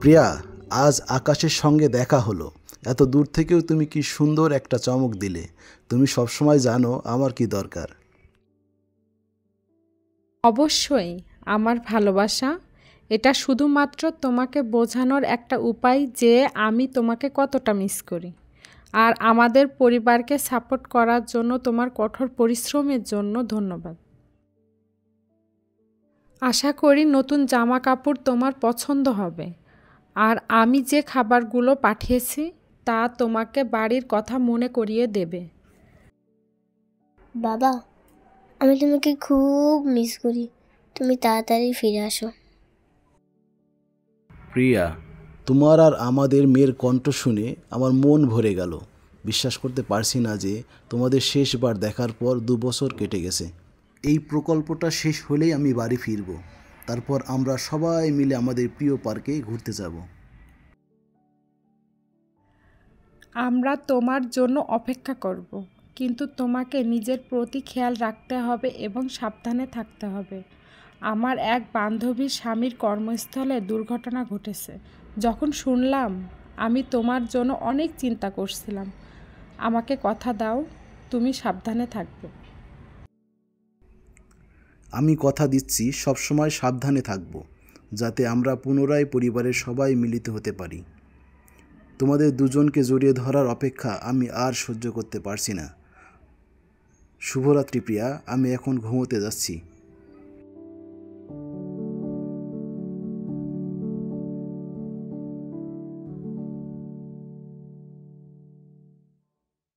প্রিয়া, আজ আকাশের সঙ্গে দেখা হলো। এত দূর থেকেও তুমি কি সুন্দর একটা চমক দিলে। তুমি সবসময় জানো আমার কি দরকার। অবশ্যই, আমার ভালোবাসা এটা শুধুমাত্র তোমাকে বোঝানোর একটা উপায় যে আমি তোমাকে কতটা মিস করি। আর আমাদের পরিবারকে সাপোর্ট করার জন্য তোমার কঠোর পরিশ্রমের জন্য ধন্যবাদ। আশা করি নতুন জামা কাপড় তোমার পছন্দ হবে। আর আমি যে খাবারগুলো পাঠিয়েছি তা তোমাকে বাড়ির কথা মনে করিয়ে দেবে। বাবা, আমি তোমাকে খুব মিস করি। তুমি তাড়াতাড়ি ফিরে আসো। প্রিয়া, তোমার আর আমাদের মেয়ের কণ্ঠ শুনে আমার মন ভরে গেল। বিশ্বাস করতে পারছি না যে তোমাদের শেষবার দেখার পর 2 বছর কেটে গেছে। এই প্রকল্পটা শেষ হলেই আমি বাড়ি ফিরব। তারপর আমরা সবাই মিলে আমাদের প্রিয় পার্কে ঘুরতে যাব। আমরা তোমার জন্য অপেক্ষা করব, কিন্তু তোমাকে নিজের প্রতি খেয়াল রাখতে হবে এবং সাবধানে থাকতে হবে। আমার এক বান্ধবীর স্বামীর কর্মস্থলে দুর্ঘটনা ঘটেছে। যখন শুনলাম, আমি তোমার জন্য অনেক চিন্তা করছিলাম। আমাকে কথা দাও, তুমি সাবধানে থাকবে। আমি কথা দিচ্ছি সবসময় সাবধানে থাকব, যাতে আমরা পুনরায় পরিবারের সবাই মিলিত হতে পারি। তোমাদের দুজনকে জড়িয়ে ধরার অপেক্ষা আমি আর সহ্য করতে পারছি না। শুভরাত্রি প্রিয়া, আমি এখন ঘুমোতে যাচ্ছি।